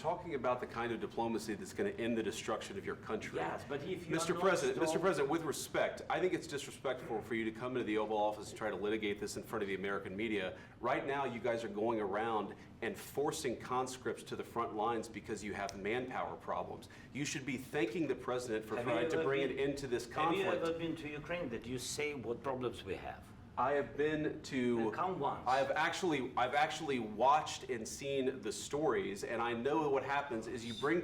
talking about the kind of diplomacy that's going to end the destruction of your country. Yes, but if you Mr. President, with respect, I think it's disrespectful for you to come into the Oval Office and try to litigate this in front of the American media. Right now, you guys are going around and forcing conscripts to the front lines because you have manpower problems. You should be thanking the President for trying to bring an end to this conflict. Have you ever been to Ukraine that you say what problems we have? I have been to. Count once. I've actually watched and seen the stories, and I know what happens is you bring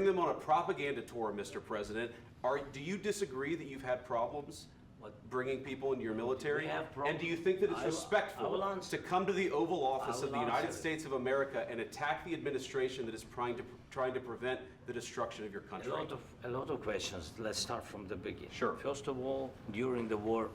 them on a propaganda tour, Mr. President. Do you disagree that you've had problems bringing people into your military? And do you think that it's respectful to come to the Oval Office of the United States of America and attack the administration that is trying to prevent the destruction of your country? A lot of questions. Let's start from the beginning. Sure. First of all, during the war,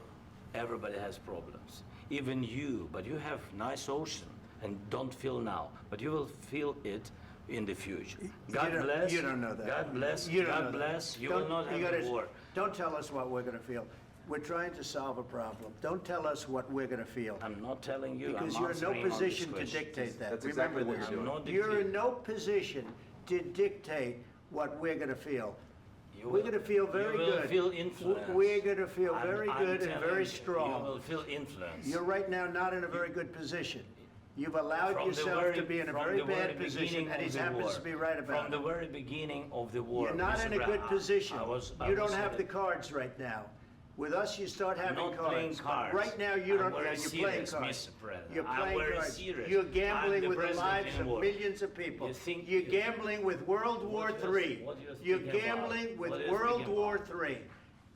everybody has problems. Even you, but you have nice ocean and don't feel now, but you will feel it in the future. God bless. You don't know that. God bless. You God bless. You will not have a war. Don't tell us what we're going to feel. We're trying to solve a problem. Don't tell us what we're going to feel. I'm not telling you. Because you're in no position to dictate that. That's exactly what you're doing. You're in no position to dictate what we're going to feel. We're going to feel very good. You will feel influence. We're going to feel very good and very strong. You will feel influence. You're right now not in a very good position. You've allowed yourself to be in a very bad position, and he happens to be right about it. From the very beginning of the war. You're not in a good position. You don't have the cards right now. With us, you start having cards. Right now, you don't. You're playing cards. You're playing cards. You're gambling with the lives of millions of people. You're gambling with World War III. You're gambling with World War III.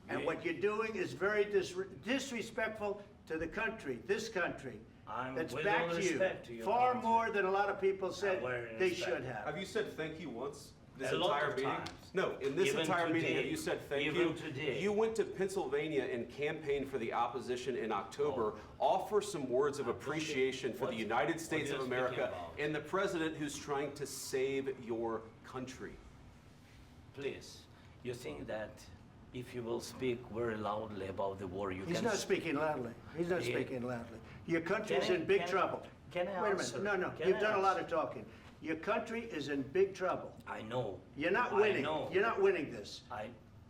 And what you're doing is very disrespectful to the country, this country. That's back to you. Far more than a lot of people said they should have. Have you said thank you once? This A lot entire of meeting? times. No, in this Even entire meeting, today. have you said thank Even you? today. You went to Pennsylvania and campaigned for the opposition in October. Offer some words of appreciation for the United States of America and the President who's trying to save your country. Please, you think that if you will speak very loudly about the war, you can... He's not speaking loudly. He's not speaking loudly. Your country is in big trouble. Can I Wait a answer? minute. No. Can You've I done a lot answer? of talking. Your country is in big trouble. I know. You're not I winning. know. You're not winning this.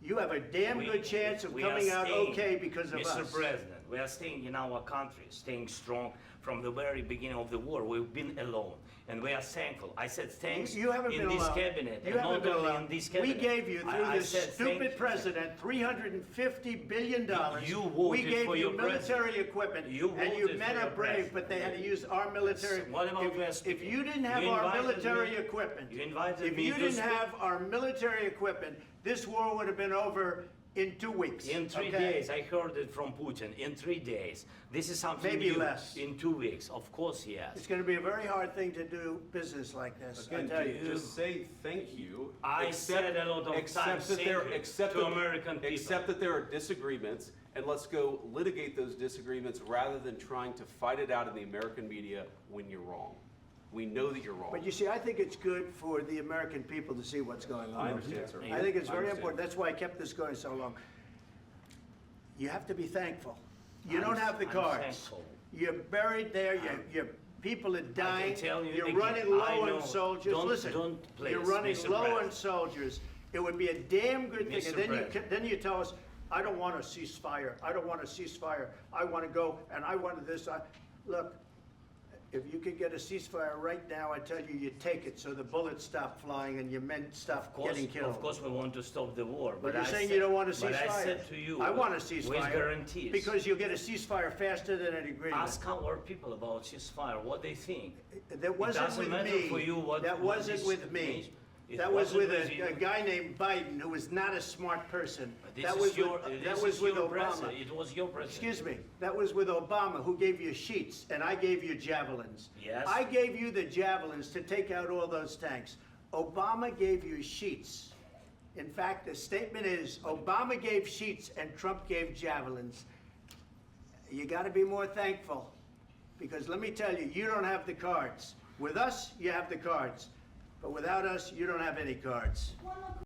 You have a damn good chance of coming out okay because of us. Mr. President, we are staying in our country, staying strong from the very beginning of the war. We've been alone, and we are thankful. I said thanks You haven't been in this alone. cabinet, You and haven't not been only alone. in this cabinet. We gave you, through I this said stupid president, $350 billion. You voted we gave for you your military president. equipment, You and you voted men for are your brave, president. but they had to use our military. What about West? If you didn't have You our invited military me- equipment, you invited if me you to didn't speak. have our military equipment, this war would have been over in 2 weeks. In 3 days, I heard it from Putin. In 3 days, this is something Maybe new. less. In 2 weeks, of course, yes. It's going to be a very hard thing to do business like this. I Again, tell you. just say thank you. I said a lot of times thank you to American people. Accept that there are disagreements, and let's go litigate those disagreements rather than trying to fight it out in the American media when you're wrong. We know that you're wrong. But you see, I think it's good for the American people to see what's going on. I understand, sir. I think it's I very understand. important. That's why I kept this going so long. You have to be thankful. You I'm- don't have the I'm cards. thankful. You're buried there. Your people are dying. tell you You're again, running I low know. on soldiers. Don't- Listen, don't please, you're running Mr. low on President. soldiers. It would be a damn good thing. Mr. And then President. then you tell us, I don't want a ceasefire. I don't want a ceasefire. I want to go and I want this. Look. If you could get a ceasefire right now, I tell you, you take it so the bullets stop flying and your men stop getting killed. Of course, we want to stop the war. But you're I saying said- you don't want a ceasefire. But I said to you, I want a ceasefire. with guarantees. Because you'll get a ceasefire faster than an agreement. Ask our people about ceasefire, what they think. That wasn't doesn't with matter me. for you what- That what wasn't this with me. means. It That was wasn't with with you. a guy named Biden, who was not a smart person. This That is was your, with, this that was is with your Obama. president. It was your president. Excuse me, that was with Obama, who gave you sheets, and I gave you javelins. Yes. I gave you the javelins to take out all those tanks. Obama gave you sheets. In fact, the statement is, Obama gave sheets and Trump gave javelins. You gotta be more thankful, because let me tell you, you don't have the cards. With us, you have the cards. But without us, you don't have any cards. One more